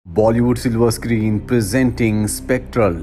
Bollywood silver screen presenting spectral.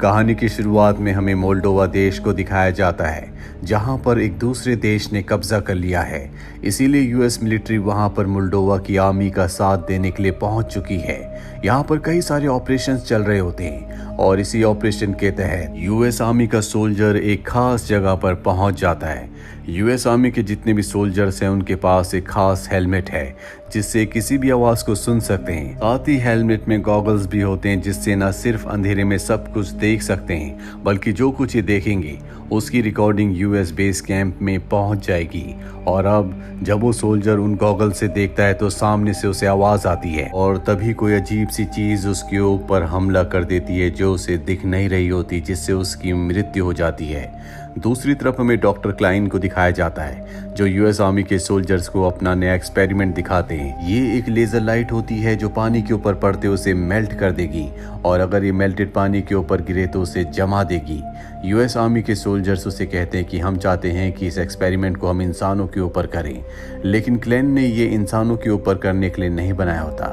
कहानी की शुरुआत में हमें मोल्डोवा देश को दिखाया जाता है, जहां पर एक दूसरे देश ने कब्जा कर लिया है। इसीलिए यूएस मिलिट्री वहां पर मोल्डोवा की आर्मी का साथ देने के लिए पहुंच चुकी है। यहां पर कई सारे ऑपरेशंस चल रहे होते हैं और इसी ऑपरेशन के तहत यूएस आर्मी का सोल्जर एक खास जगह पर पहुंच जाता है। यूएस आर्मी के जितने भी सोल्जर्स हैं उनके पास एक खास हेलमेट है जिससे किसी भी आवाज को सुन सकते हैं। साथ ही हेलमेट में गॉगल्स भी होते हैं जिससे न सिर्फ अंधेरे में सब कुछ देख सकते हैं बल्कि जो कुछ ये देखेंगे उसकी रिकॉर्डिंग यूएस बेस कैंप में पहुंच जाएगी। और अब जब वो सोल्जर उन गॉगल से देखता है तो सामने से उसे आवाज आती है और तभी कोई अजीब सी चीज उसके ऊपर हमला कर देती है जो उसे दिख नहीं रही होती, जिससे उसकी मृत्यु हो जाती है। दूसरी तरफ हमें डॉक्टर क्लाइन को दिखाया जाता है जो यूएस आर्मी के सोल्जर्स को अपना नया एक्सपेरिमेंट दिखाते हैं। ये एक लेजर लाइट होती है जो पानी के ऊपर पड़ते उसे मेल्ट कर देगी और अगर ये मेल्टेड पानी के ऊपर गिरे तो उसे जमा देगी। यूएस आर्मी के सोल्जर्स उसे कहते हैं कि हम चाहते हैं कि इस एक्सपेरिमेंट को हम इंसानों के ऊपर करें, लेकिन क्लेन ने ये इंसानों के ऊपर करने के लिए नहीं बनाया होता।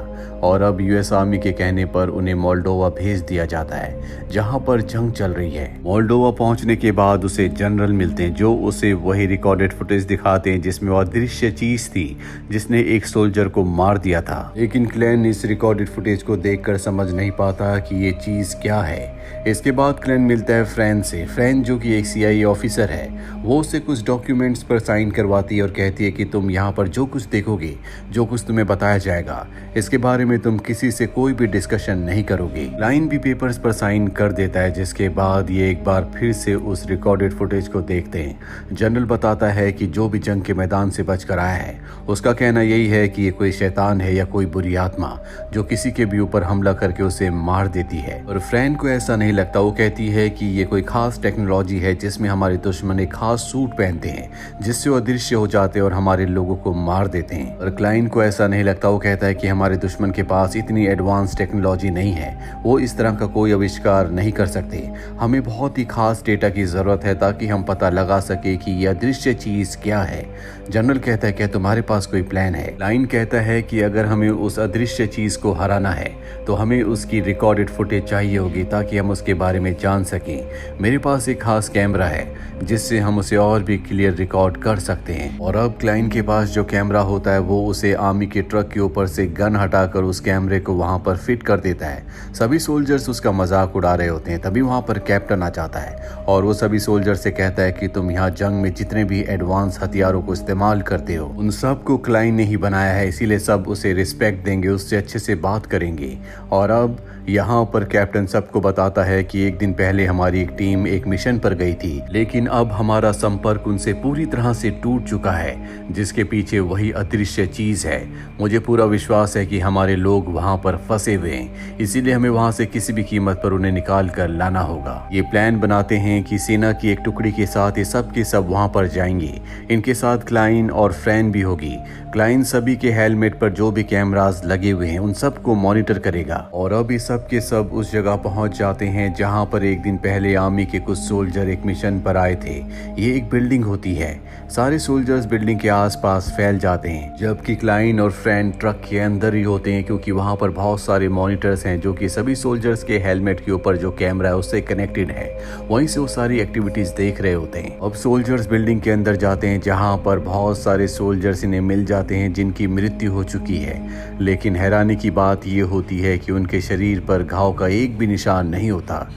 और अब यूएस आर्मी के कहने पर उन्हें मोल्डोवा भेज दिया जाता है जहां पर जंग चल रही है। मोल्डोवा पहुंचने के बाद उसे जनरल मिलते हैं जो उसे वही रिकॉर्डेड फुटेज दिखाते हैं जिसमें वो अदृश्य चीज थी जिसने एक सोल्जर को मार दिया था। लेकिन क्लेन इस रिकॉर्डेड फुटेज को देखकर समझ नहीं पाता कि ये चीज क्या है। इसके बाद क्लेन मिलता है फ्रैन से। फ्रैन जो कि एक सीआईए ऑफिसर है, वो उसे कुछ डॉक्यूमेंट्स पर साइन करवाती है और कहती है कि तुम यहाँ पर जो कुछ देखोगे, जो कुछ तुम्हें बताया जाएगा, इसके बारे में तुम किसी से कोई भी डिस्कशन नहीं करोगे। क्लाइन भी पेपर्स पर साइन कर देता है जिसके बाद ये एक बार फिर से उस रिकॉर्डेड फुटेज को देखते हैं। जनरल बताता है कि जो भी जंग के मैदान से बचकर आया है उसका कहना यही है कि ये कोई शैतान है या कोई बुरी आत्मा जो किसी के भी ऊपर हमला करके उसे मार देती है। और फ्रैन को ऐसा नहीं लगता। वो कहती है कि ये कोई खास टेक्नोलॉजी है जिसमें हमारे दुश्मन एक खास सूट पहनते हैं जिससे वो अदृश्य हो जाते हैं और हमारे लोगों को मार देते हैं। और क्लाइन को ऐसा नहीं लगता। वो कहता है कि हमारे दुश्मन के पास इतनी एडवांस टेक्नोलॉजी नहीं है, वो इस तरह का कोई आविष्कार नहीं कर सकते। हमें बहुत ही खास डेटा की जरूरत है ताकि हम पता लगा सके कि यह अदृश्य चीज क्या है। जनरल कहता है क्या तुम्हारे पास कोई प्लान है? क्लाइन कहता है कि अगर हमें उस अदृश्य चीज को हराना है तो हमें उसकी रिकॉर्डेड फुटेज चाहिए होगी ताकि हम उसके बारे में जान सकें। मेरे पास एक खास कैमरा है जिससे हम उसे और भी क्लियर रिकॉर्ड कर सकते हैं। और अब क्लाइन के पास जो कैमरा होता है वो उसे आर्मी के ट्रक के ऊपर से गन हटाकर उस कैमरे को वहां पर फिट कर देता है। सभी सोल्जर्स उसका मजाक उड़ा रहे होते हैं। तभी वहां पर कैप्टन आ जाता है और वो सभी सोल्जर से कहता है कि तुम यहाँ जंग में जितने भी एडवांस हथियारों को इस्तेमाल करते हो उन सब को क्लाइन ने ही बनाया है, इसीलिए सब उसे रिस्पेक्ट देंगे, उससे अच्छे से बात करेंगे। और अब यहाँ पर कैप्टन सबको बताता है कि एक दिन पहले हमारी एक टीम एक मिशन पर गई थी, लेकिन अब हमारा संपर्क उनसे पूरी तरह से टूट चुका है जिसके पीछे वही अदृश्य चीज है। मुझे पूरा विश्वास है कि हमारे लोग वहां पर फंसे हुए हैं, इसीलिए हमें वहां से किसी भी कीमत पर उन्हें निकाल कर लाना होगा। ये प्लान बनाते हैं कि सेना की एक टुकड़ी के साथ ये सब के सब वहां पर जाएंगे। इनके साथ क्लाइन और फ्रैन भी होगी। क्लाइन सभी के हेलमेट पर जो भी कैमरास लगे हुए हैं उन सब को मॉनिटर करेगा। और अब ये सब के सब उस जगह पहुंच जाते हैं जहां पर एक दिन पहले आर्मी के कुछ सोल्जर एक मिशन पर आए थे। ये एक बिल्डिंग होती है। सारे सोल्जर्स बिल्डिंग के आसपास फैल जाते हैं जबकि क्लाइन और फ्रैन ट्रक के अंदर ही होते हैं क्योंकि वहां पर बहुत सारे मॉनिटर्स हैं जो कि सभी सोल्जर्स के हेलमेट के ऊपर जो कैमरा है उससे कनेक्टेड है। वहीं से वो सारी एक्टिविटीज देख रहे होते हैं। अब सोल्जर्स बिल्डिंग के अंदर जाते हैं जहां पर बहुत सारे सोल्जर्स इन्हें मिल जाते हैं जिनकी मृत्यु हो चुकी है। लेकिन हैरानी की बात यह होती है कि उनके शरीर पर घाव का एक भी निशान नहीं होता।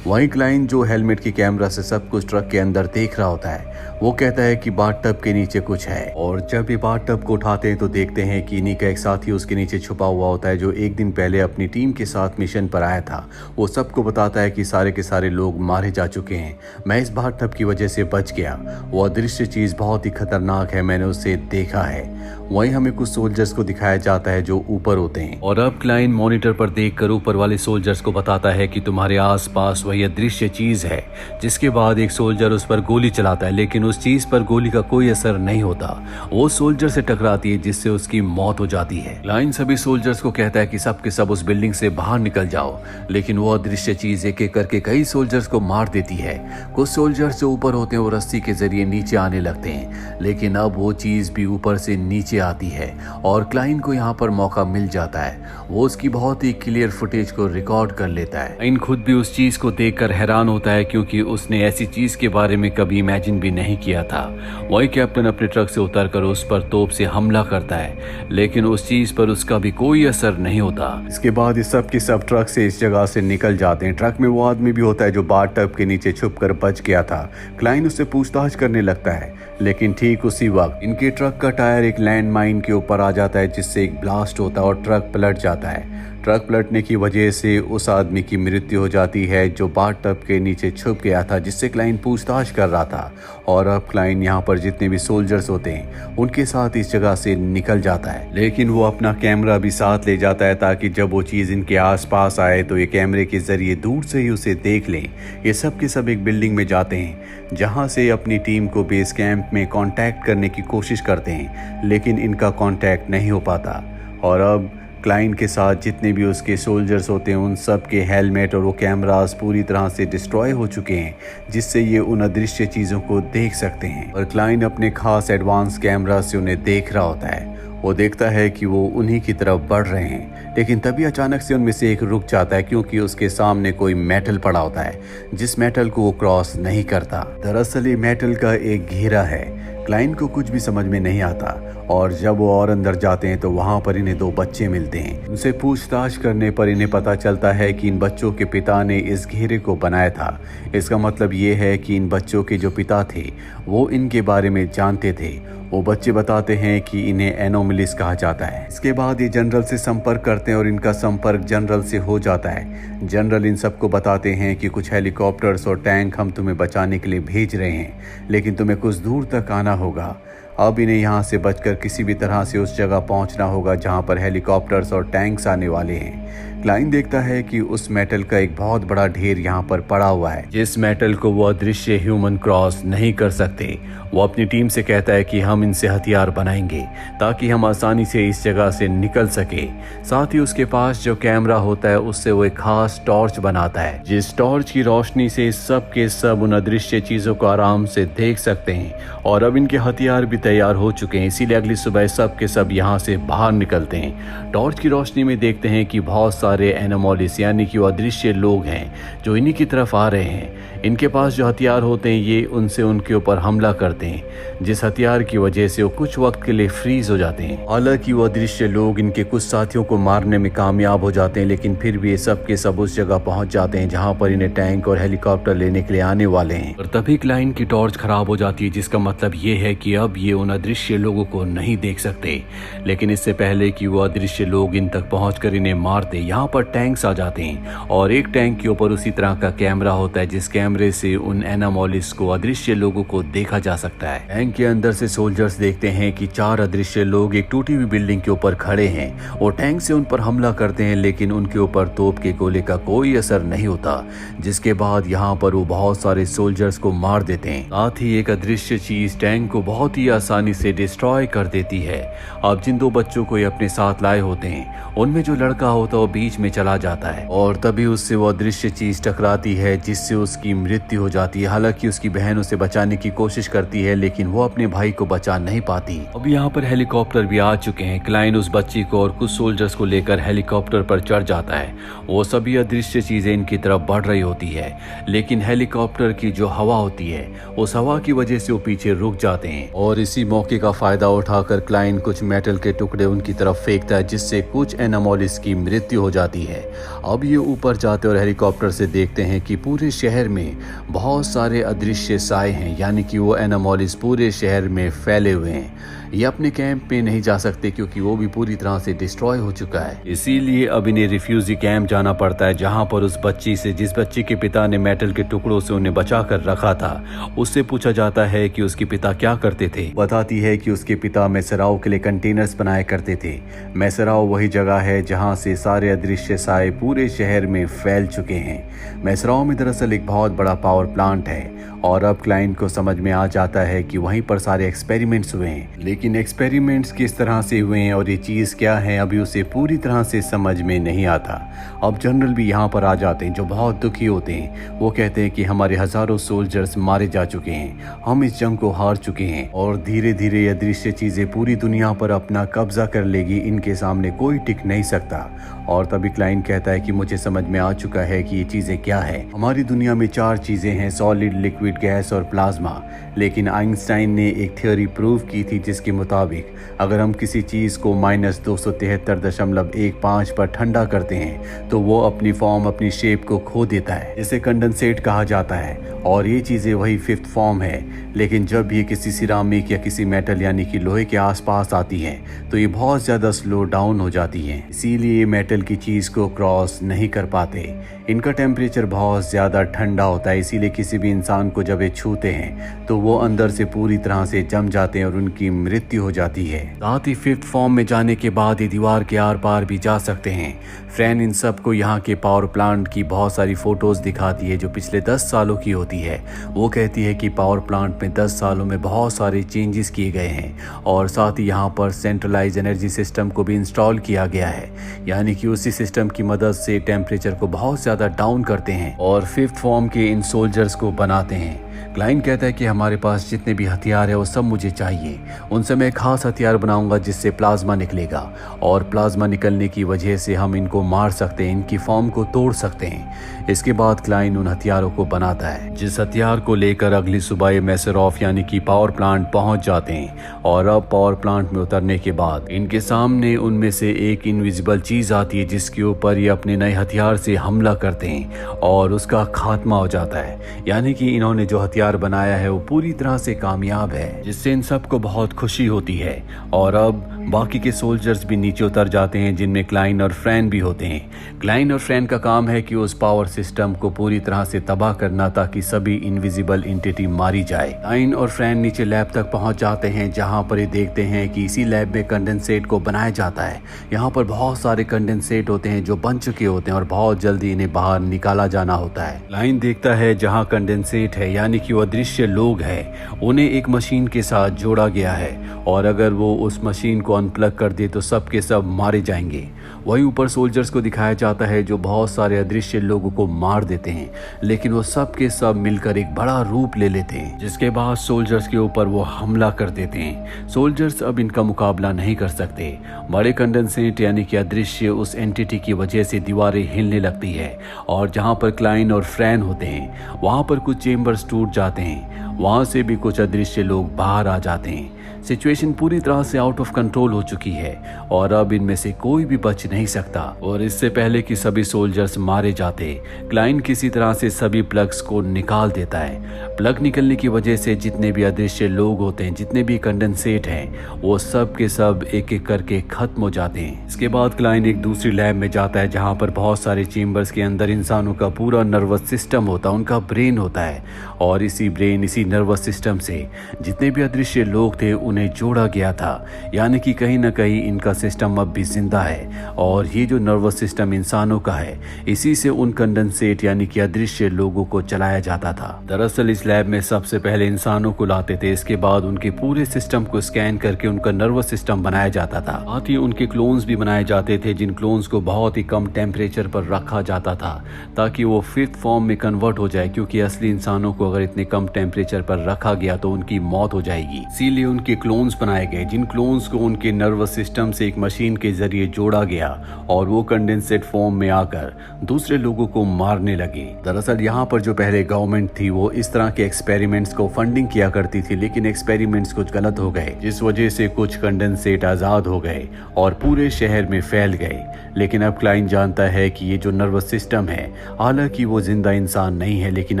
वहीं क्लाइन जो हेलमेट की कैमरा से सब कुछ ट्रक के अंदर देख रहा होता है वो कहता है कि बाथटब के नीचे कुछ है। और जब ये बाथटब को उठाते हैं तो देखते हैं कि इन्हीं का एक साथी उसके नीचे छुपा हुआ होता है जो एक दिन पहले अपनी टीम के साथ मिशन पर आया था। वो सबको बताता है कि सारे के सारे लोग मारे जा चुके हैं, मैं इस बाथटब की वजह से बच गया। वो अदृश्य चीज बहुत ही खतरनाक है, मैंने उसे देखा है। वहीं हमें कुछ सोल्जर्स को दिखाया जाता है जो ऊपर होते हैं। और अब क्लाइन मॉनिटर पर देखकर ऊपर वाले सोल्जर्स को बताता है कि तुम्हारे आसपास वही अदृश्य चीज है, जिसके बाद एक सोल्जर उस पर गोली चलाता है, लेकिन उस चीज पर गोली का कोई असर नहीं होता। वो सोल्जर से टकराती है, जिससे उसकी मौत हो जाती है। क्लाइन सभी सोल्जर्स को कहता है कि सब के सब उस बिल्डिंग से बाहर निकल जाओ, लेकिन वो अदृश्य चीज एक एक करके कई सोल्जर्स को मार देती है। कुछ सोल्जर्स जो ऊपर होते हैं वो रस्सी के जरिए नीचे आने लगते हैं, लेकिन अब वो चीज भी ऊपर से नीचे आती है और क्लाइन को यहाँ पर मौका मिल जाता है। वो उसकी बहुत ही क्लियर फुटेज को रिकॉर्ड कर लेता है। क्लाइन खुद भी उस चीज को देखकर हैरान होता है, क्योंकि उसने ऐसी चीज के बारे में कभी इमेजिन भी नहीं किया था। वही कैप्टन अपने ट्रक से उतरकर उस पर तोप से हमला करता है, लेकिन उस चीज पर उसका भी कोई असर नहीं होता। इसके बाद ये सब के सब ट्रक से इस जगह से निकल जाते हैं। ट्रक में वो आदमी भी होता है जो बाथटब के नीचे छुपकर बच गया था। क्लाइन उससे पूछताछ करने लगता है, लेकिन ठीक उसी वक्त इनके ट्रक का टायर एक लैंड माइन के ऊपर आ जाता है, जिससे एक ब्लास्ट होता है और ट्रक पलट जाता है। ट्रक पलटने की वजह से उस आदमी की मृत्यु हो जाती है जो बाथटब के नीचे छुप गया था, जिससे क्लाइन पूछताछ कर रहा था। और अब क्लाइन यहाँ पर जितने भी सोल्जर्स होते हैं उनके साथ इस जगह से निकल जाता है, लेकिन वो अपना कैमरा भी साथ ले जाता है ताकि जब वो चीज़ इनके आसपास आए तो ये कैमरे के जरिए दूर से ही उसे देख लें। ये सब के सब एक बिल्डिंग में जाते हैं, जहाँ से अपनी टीम को बेस कैंप में कांटेक्ट करने की कोशिश करते हैं, लेकिन इनका कांटेक्ट नहीं हो पाता। और अब क्लाइन के साथ जितने भी उसके सोल्जर्स होते हैं उन सब के हेलमेट और वो कैमरास पूरी तरह से डिस्ट्रॉय हो चुके हैं, जिससे ये उन अदृश्य चीज़ों को देख सकते हैं। और क्लाइन अपने खास एडवांस कैमरा से उन्हें देख रहा होता है। वो देखता है कि वो उन्हीं की तरफ बढ़ रहे हैं, लेकिन तभी अचानक से उनमें से एक रुक जाता है, क्योंकि उसके सामने कोई मेटल पड़ा होता है, जिस मेटल को वो क्रॉस नहीं करता। दरअसल ये मेटल का एक घेरा है। क्लाइन को कुछ भी समझ में नहीं आता, और जब वो और अंदर जाते हैं तो वहाँ पर इन्हें दो बच्चे मिलते हैं। उनसे पूछताछ करने पर इन्हें पता चलता है कि इन बच्चों के पिता ने इस घेरे को बनाया था। इसका मतलब ये है कि इन बच्चों के जो पिता थे वो इनके बारे में जानते थे। वो बच्चे बताते हैं कि इन्हें एनोमलीज कहा जाता है। इसके बाद ये जनरल से संपर्क करते हैं और इनका संपर्क जनरल से हो जाता है। जनरल इन सबको बताते हैं कि कुछ हेलीकॉप्टर्स और टैंक हम तुम्हें बचाने के लिए भेज रहे हैं, लेकिन तुम्हें कुछ दूर तक आना होगा। अब इन्हें यहाँ से बचकर किसी भी तरह से उस जगह पहुँचना होगा जहाँ पर हेलीकॉप्टर्स और टैंक्स आने वाले हैं। क्लाइन देखता है कि उस मेटल का एक बहुत बड़ा ढेर यहाँ पर पड़ा हुआ है, जिस मेटल को वो अदृश्य ह्यूमन क्रॉस नहीं कर सकते। वो अपनी टीम से कहता है कि हम इनसे हथियार बनाएंगे ताकि हम आसानी से इस जगह से निकल सके। साथ ही उसके पास जो कैमरा होता है उससे वो एक खास टॉर्च बनाता है, जिस टॉर्च की रोशनी से सब के सब उन अदृश्य चीजों को आराम से देख सकते हैं। और अब इनके हथियार भी तैयार हो चुके हैं, इसीलिए अगली सुबह सब के सब यहाँ से बाहर निकलते हैं। टॉर्च की रोशनी में देखते हैं कि बहुत सारे एनोमलीज यानी कि वो अदृश्य लोग हैं जो इन्हीं की तरफ आ रहे हैं। इनके पास जो हथियार होते हैं ये उनसे उनके ऊपर हमला करते हैं, जिस हथियार की वजह से वो कुछ वक्त के लिए फ्रीज हो जाते हैं। हालांकि वो अदृश्य लोग इनके कुछ साथियों को मारने में कामयाब हो जाते हैं, लेकिन फिर भी ये सब के सब उस जगह पहुंच जाते हैं जहां पर इन्हें टैंक और हेलीकॉप्टर लेने के लिए आने वाले हैं। और तभी क्लाइन की टॉर्च खराब हो जाती है, जिसका मतलब ये है कि अब ये उन अदृश्य लोगों को नहीं देख सकते। लेकिन इससे पहले कि वो अदृश्य लोग इन तक पहुंचकर इन्हें मार दे, यहाँ पर टैंक्स आ जाते हैं और एक टैंक के ऊपर उसी तरह का कैमरा होता है, जिस कैमरे से उन एनामोलिस को अदृश्य लोगों को देखा जा सकता है। टैंक के अंदर से सोल्जर्स देखते हैं कि 4 अदृश्य लोग एक टूटी हुई बिल्डिंग के ऊपर खड़े हैं और टैंक से उन पर हमला करते हैं, लेकिन उनके ऊपर तोप के गोले का कोई असर नहीं होता। जिसके बाद यहाँ पर वो बहुत सारे सोल्जर्स को मार देते हैं। साथ ही एक अदृश्य चीज टैंक को बहुत ही आसानी से डिस्ट्रॉय कर देती है। अब जिन 2 बच्चों को ये अपने साथ लाए होते हैं उनमें जो लड़का होता है वो बीच में चला जाता है और तभी उससे वो अदृश्य चीज टकराती है, जिससे उसकी मृत्यु हो जाती है। हालांकि उसकी बहन उसे बचाने की कोशिश करती है, लेकिन वो अपने भाई को बचा नहीं पाती। अब यहाँ पर हेलीकॉप्टर भी आ चुके हैं। क्लाइन उस बच्ची को और कुछ सोल्जर्स को लेकर हेलीकॉप्टर पर चढ़ जाता है। वो सभी अदृश्य चीजें इनकी तरफ बढ़ रही होती है, लेकिन हेलीकॉप्टर की जो हवा होती है उस हवा की वजह से वो पीछे रुक जाते हैं। और इसी मौके का फायदा उठाकर क्लाइन कुछ मेटल के टुकड़े उनकी तरफ फेंकता है, जिससे कुछ एनामोलिस की मृत्यु हो जाती है। अब ये ऊपर जाते और हेलीकॉप्टर से देखते हैं कि पूरे शहर में बहुत सारे अदृश्य साए हैं, यानी कि वो एनामोलिस पूरे शहर में फैले हुए हैं। ये अपने कैंप में नहीं जा सकते क्योंकि वो भी पूरी तरह से डिस्ट्रॉय हो चुका है। इसीलिए अब इन्हें रिफ्यूजी कैंप जाना पड़ता है, जहाँ पर उस बच्ची से, जिस बच्ची के पिता ने मेटल के टुकड़ों से उन्हें बचा कर रखा था, उससे पूछा जाता है कि उसके पिता क्या करते थे। बताती है कि उसके पिता मैसेराव के लिए कंटेनर्स बनाया करते थे। मैसेराव वही जगह है जहाँ से सारे अदृश्य साए पूरे शहर में फैल चुके हैं। मैसेराव में दरअसल एक बहुत बड़ा पावर प्लांट है और अब क्लाइंट को समझ में आ जाता है कि वहीं पर सारे एक्सपेरिमेंट्स हुए हैं, लेकिन एक्सपेरिमेंट्स किस तरह से हुए हैं और ये चीज़ क्या है अभी उसे पूरी तरह से समझ में नहीं आता। अब जनरल भी यहाँ पर आ जाते हैं जो बहुत दुखी होते हैं। वो कहते हैं कि हमारे हजारों सोल्जर्स मारे जा चुके हैं, हम इस जंग को हार चुके हैं और धीरे धीरे ये दृश्य चीज़ें पूरी दुनिया पर अपना कब्जा कर लेगी, इनके सामने कोई टिक नहीं सकता। और तभी क्लाइंट कहता है कि मुझे समझ में आ चुका है कि ये चीज़ें क्या है। हमारी दुनिया में 4 चीज़ें हैं, सॉलिड, लिक्विड, गैस और प्लाज्मा। लेकिन आइंस्टाइन ने एक थ्योरी प्रूव की थी जिसके मुताबिक अगर हम किसी चीज़ को -273.15 पर ठंडा करते हैं तो वो अपनी फॉर्म, अपनी शेप को खो देता है, जिसे कंडेंसेट कहा जाता है। और ये चीज़ें वही 5th फॉर्म है। लेकिन जब ये किसी सिरामिक या किसी मेटल यानी कि लोहे के आसपास आती हैं तो ये बहुत ज़्यादा स्लो डाउन हो जाती हैं। इसीलिए ये मेटल की चीज़ को क्रॉस नहीं कर पाते। इनका टेम्परेचर बहुत ज़्यादा ठंडा होता है, इसीलिए किसी भी इंसान को जब ये छूते हैं तो वो अंदर से पूरी तरह से जम जाते हैं और उनकी मृत्यु हो जाती है। साथ ही 5th फॉर्म में जाने के बाद ये दीवार के आर पार भी जा सकते हैं। फ्रैन इन सब को यहाँ के पावर प्लांट की बहुत सारी फोटोज दिखाती है जो पिछले 10 सालों की होती है। वो कहती है कि पावर प्लांट में 10 सालों में बहुत सारे चेंजेस किए गए हैं और साथ ही यहाँ पर सेंट्रलाइज एनर्जी सिस्टम को भी इंस्टॉल किया गया है, यानी कि उसी सिस्टम की मदद से टेम्परेचर को बहुत ज़्यादा डाउन करते हैं और 5th फॉर्म के इन सोल्जर्स को बनाते हैं। क्लाइंट कहता है कि हमारे पास जितने भी हथियार है वो सब मुझे चाहिए, उनसे मैं खास हथियार बनाऊंगा जिससे प्लाज्मा निकलेगा और प्लाज्मा निकलने की वजह से हम इनको मार सकते हैं, इनकी फॉर्म को तोड़ सकते हैं। इसके बाद क्लाइंट उन हथियारों को बनाता है, जिस हथियार को लेकर अगली सुबह ये मैसेरॉफ यानी कि पावर प्लांट पहुंच जाते हैं। और अब पावर प्लांट में उतरने के बाद इनके सामने उनमें से एक इनविजिबल चीज आती है जिसके ऊपर ये अपने नए हथियार से हमला करते हैं और उसका खात्मा हो जाता है, यानी कि इन्होंने जो हथियार बनाया है वो पूरी तरह से कामयाब है, जिससे इन सबको बहुत खुशी होती है। और अब बाकी के सोल्जर्स भी नीचे उतर जाते हैं जिनमें क्लाइन और फ्रैन भी होते हैं। क्लाइन और फ्रैन का काम है कि उस पावर सिस्टम को पूरी तरह से तबाह करना ताकि सभी इनविजिबल एंटिटी मारी जाए। क्लाइन और फ्रैन नीचे लैब तक पहुंच जाते हैं जहां पर ये देखते हैं कि इसी लैब में कंडेंसेट को बनाया जाता है। यहाँ पर बहुत सारे कंडेंसेट होते हैं जो बन चुके होते हैं और बहुत जल्दी इन्हें बाहर निकाला जाना होता है। क्लाइन देखता है जहाँ कंडेंसेट है यानी कि वो अदृश्य लोग हैं, उन्हें एक मशीन के साथ जोड़ा गया है और अगर वो उस मशीन को अनप्लग कर दे तो सब के सब मारे जाएंगे। वहीं ऊपर सोल्जर्स को दिखाया जाता है जो बहुत सारे अदृश्य लोगों को मार देते हैं, लेकिन वो सब के सब मिलकर एक बड़ा रूप ले लेते हैं, जिसके बाद सोल्जर्स के ऊपर वो हमला कर देते हैं। सोल्जर्स अब इनका मुकाबला नहीं कर सकते। बड़े कंडेंसेट यानी कि अदृश्य उस एंटिटी की वजह से दीवारें हिलने लगती है और जहां पर क्लाइन और फ्रैन होते हैं वहां पर कुछ चेम्बर्स टूट जाते हैं, वहां से भी कुछ अदृश्य लोग बाहर आ जाते हैं। सिचुएशन पूरी तरह से आउट ऑफ कंट्रोल हो चुकी है और अब इनमें से कोई भी बच नहीं सकता। और इससे पहले कि सभी सोल्जर्स मारे जाते, क्लाइन किसी तरह से सभी प्लग्स को निकाल देता है। प्लग निकलने की वजह से जितने भी अदृश्य लोग होते हैं, जितने भी कंडेंसेट हैं, वो सब के सब एक एक करके खत्म हो जाते हैं। इसके बाद क्लाइन एक दूसरी लैब में जाता है जहाँ पर बहुत सारे चेम्बर्स के अंदर इंसानों का पूरा नर्वस सिस्टम होता है, उनका ब्रेन होता है और इसी ब्रेन, इसी नर्वस सिस्टम से जितने भी अदृश्य लोग थे उन्हें जोड़ा गया था, यानी कि कहीं ना कहीं इनका सिस्टम अब भी जिंदा है और ये जो नर्वस सिस्टम इंसानों का है इसी से उन कंडेंसेट यानी कि अदृश्य लोगों को चलाया जाता था। दरअसल इस लैब में सबसे पहले इंसानों को लाते थे, इसके बाद उनके पूरे सिस्टम को स्कैन करके उनका नर्वस सिस्टम बनाया जाता था। साथ ही उनके क्लोन्स भी बनाए जाते थे जिन क्लोन्स को बहुत ही कम टेम्परेचर पर रखा जाता था ताकि वो 5th फॉर्म में कन्वर्ट हो जाए, क्योंकि असली इंसानों को अगर इतने कम टेम्परेचर पर रखा गया तो उनकी मौत हो जाएगी। इसीलिए उनके क्लोन्स बनाए गए जिन क्लोन्स को उनके नर्वस सिस्टम से एक मशीन के जरिए जोड़ा गया और वो कंडेंसेट फॉर्म में आकर दूसरे लोगों को मारने लगे। दरअसल यहाँ पर जो पहले गवर्नमेंट थी वो इस तरह के एक्सपेरिमेंट्स को फंडिंग किया करती थी, लेकिन एक्सपेरिमेंट्स कुछ गलत हो गए जिस वजह से कुछ कंडेंसेट आजाद हो गए और पूरे शहर में फैल गए। लेकिन अब क्लाइन जानता है कि ये जो नर्वस सिस्टम है, हालांकि वो जिंदा इंसान नहीं है लेकिन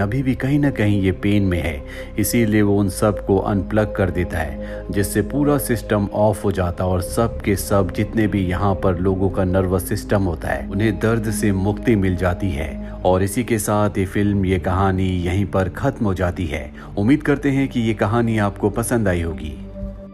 अभी भी कहीं ना कहीं ये पेन में है, इसीलिए वो उन सब को अनप्लग कर देता है। जिससे पूरा सिस्टम ऑफ हो जाता और सब के सब जितने भी यहाँ पर लोगों का नर्वस सिस्टम होता है उन्हें दर्द से मुक्ति मिल जाती है। और इसी के साथ ये फिल्म, ये कहानी यहीं पर खत्म हो जाती है। उम्मीद करते हैं कि ये कहानी आपको पसंद आई होगी।